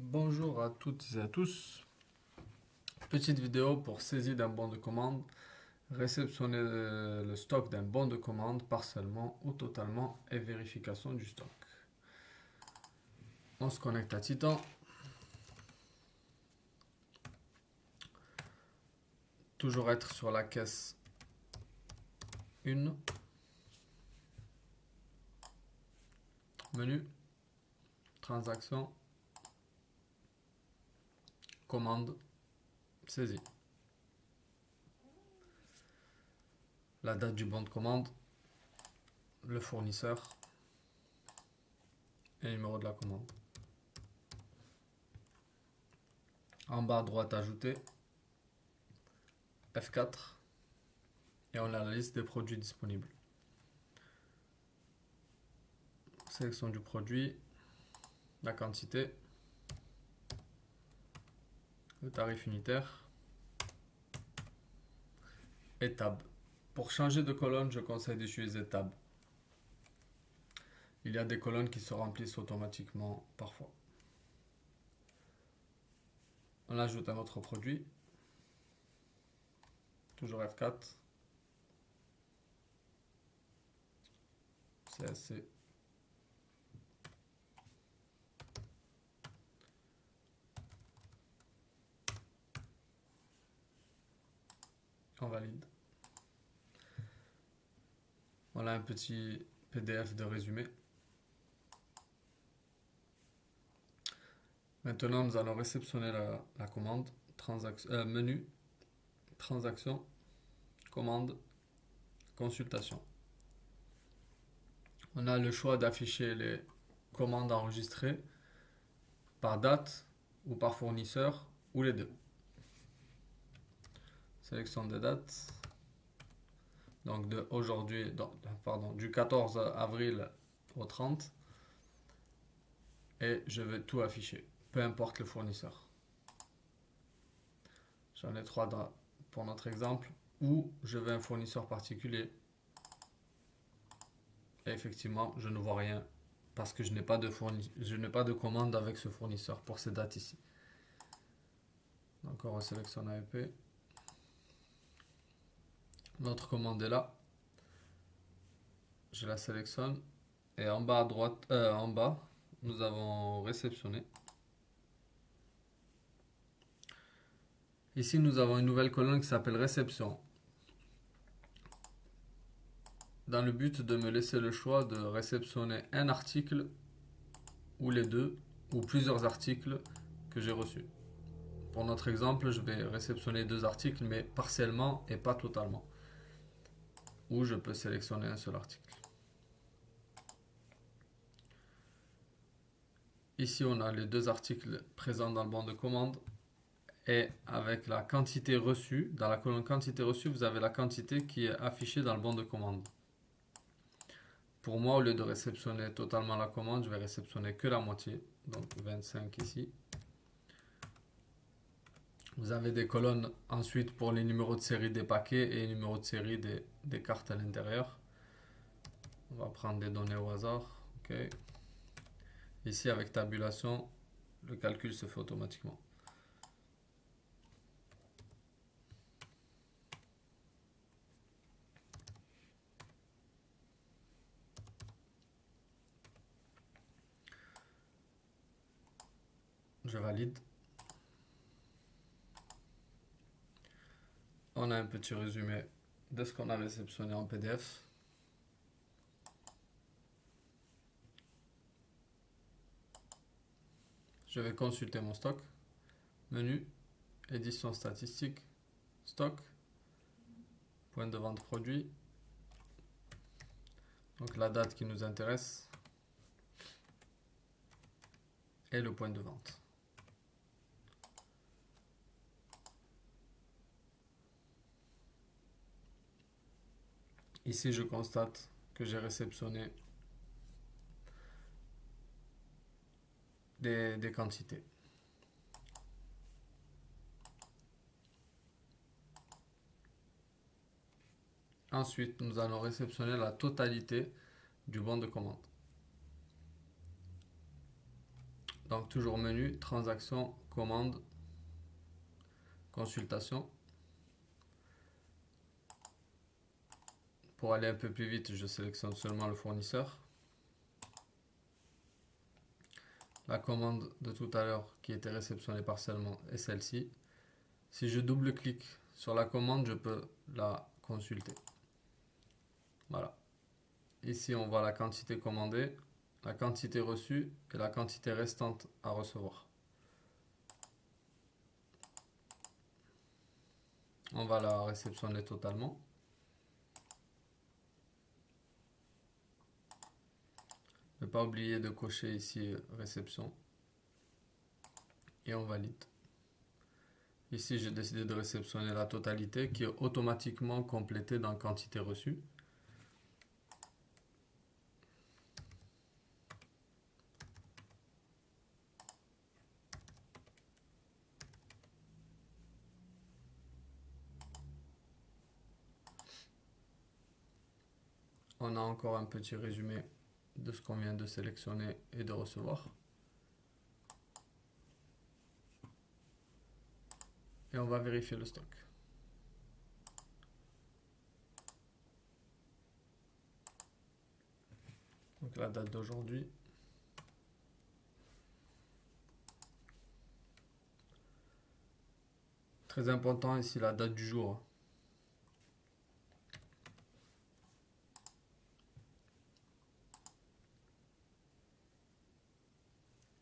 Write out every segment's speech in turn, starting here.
Bonjour à toutes et à tous. Petite vidéo pour saisie d'un bon de commande. Réceptionner le stock d'un bon de commande partiellement ou totalement et vérification du stock. On se connecte à Titan. Toujours être sur la caisse 1. Menu. Transaction. Commande. Saisie. La date du bon de commande. Le fournisseur. Et le numéro de la commande. En bas à droite, ajouter. F4. Et on a la liste des produits disponibles. Sélection du produit. La quantité. Le tarif unitaire. Et tab. Pour changer de colonne, je conseille d'utiliser tab. Il y a des colonnes qui se remplissent automatiquement parfois. On ajoute un autre produit. Toujours F4. CSC. On valide. Voilà un petit PDF de résumé. Maintenant, nous allons réceptionner la commande. Menu, transaction, commande, consultation. On a le choix d'afficher les commandes enregistrées par date ou par fournisseur ou les deux. Sélection des dates. Donc du 14 avril au 30. Et je vais tout afficher, peu importe le fournisseur. J'en ai 3 pour notre exemple, où je veux un fournisseur particulier. Et effectivement, je ne vois rien parce que je n'ai pas de commande avec ce fournisseur pour ces dates ici. Donc on resélectionne AEP. Notre commande est là. Je la sélectionne et en bas à droite, en bas, nous avons réceptionné. Ici, nous avons une nouvelle colonne qui s'appelle réception. Dans le but de me laisser le choix de réceptionner un article ou les deux ou plusieurs articles que j'ai reçus. Pour notre exemple, je vais réceptionner 2 articles mais partiellement et pas totalement. Ou je peux sélectionner un seul article. Ici, on a les 2 articles présents dans le bon de commande et avec la quantité reçue. Dans la colonne quantité reçue, vous avez la quantité qui est affichée dans le bon de commande. Pour moi, au lieu de réceptionner totalement la commande, je vais réceptionner que la moitié, donc 25 ici. Vous avez des colonnes ensuite pour les numéros de série des paquets et les numéros de série des cartes à l'intérieur. On va prendre des données au hasard. Okay. Ici, avec tabulation, le calcul se fait automatiquement. Je valide. On a un petit résumé de ce qu'on a réceptionné en PDF. Je vais consulter mon stock. Menu, édition statistique, stock, point de vente produit. Donc la date qui nous intéresse et le point de vente. Ici, je constate que j'ai réceptionné des quantités. Ensuite, nous allons réceptionner la totalité du bon de commande. Donc toujours menu, transaction, commande, consultation. Pour aller un peu plus vite, je sélectionne seulement le fournisseur. La commande de tout à l'heure qui était réceptionnée partiellement est celle-ci. Si je double-clique sur la commande, je peux la consulter. Voilà. Ici, on voit la quantité commandée, la quantité reçue et la quantité restante à recevoir. On va la réceptionner totalement. Ne pas oublier de cocher ici réception. Et on valide. Ici, j'ai décidé de réceptionner la totalité qui est automatiquement complétée dans quantité reçue. On a encore un petit résumé de ce qu'on vient de sélectionner et de recevoir. Et on va vérifier le stock. Donc la date d'aujourd'hui. Très important ici la date du jour.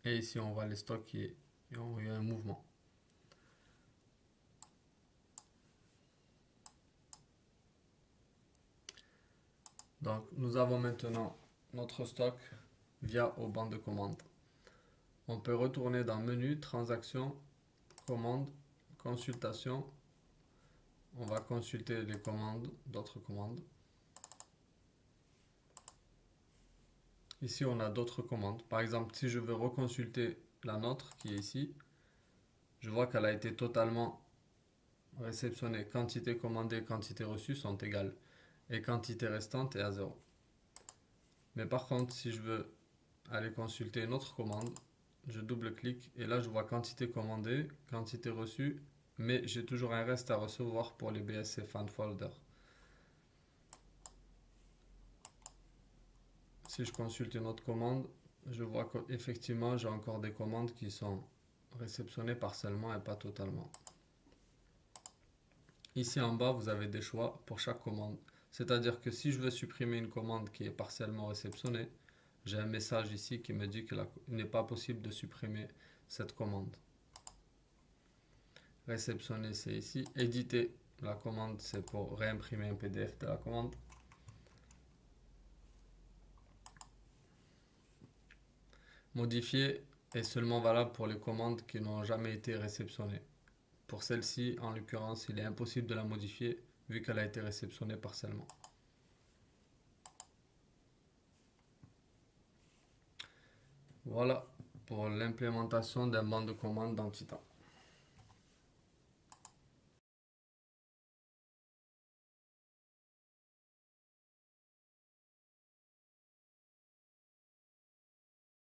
Et ici on voit les stocks qui ont eu un mouvement. Donc nous avons maintenant notre stock via au banc de commande. On peut retourner dans menu, transaction, commande, consultation. On va consulter les commandes, d'autres commandes. Ici, on a d'autres commandes. Par exemple, si je veux reconsulter la nôtre qui est ici, je vois qu'elle a été totalement réceptionnée. Quantité commandée, quantité reçue sont égales. Et quantité restante est à 0. Mais par contre, si je veux aller consulter une autre commande, je double-clique et là je vois quantité commandée, quantité reçue, mais j'ai toujours un reste à recevoir pour les BSC fan folder. Si je consulte une autre commande, je vois qu'effectivement j'ai encore des commandes qui sont réceptionnées partiellement et pas totalement. Ici en bas, vous avez des choix pour chaque commande. C'est-à-dire que si je veux supprimer une commande qui est partiellement réceptionnée, j'ai un message ici qui me dit qu'il n'est pas possible de supprimer cette commande. Réceptionner, c'est ici. Éditer la commande, c'est pour réimprimer un PDF de la commande. Modifier est seulement valable pour les commandes qui n'ont jamais été réceptionnées. Pour celle-ci, en l'occurrence, il est impossible de la modifier vu qu'elle a été réceptionnée partiellement. Voilà pour l'implémentation d'un banc de commande dans Titan.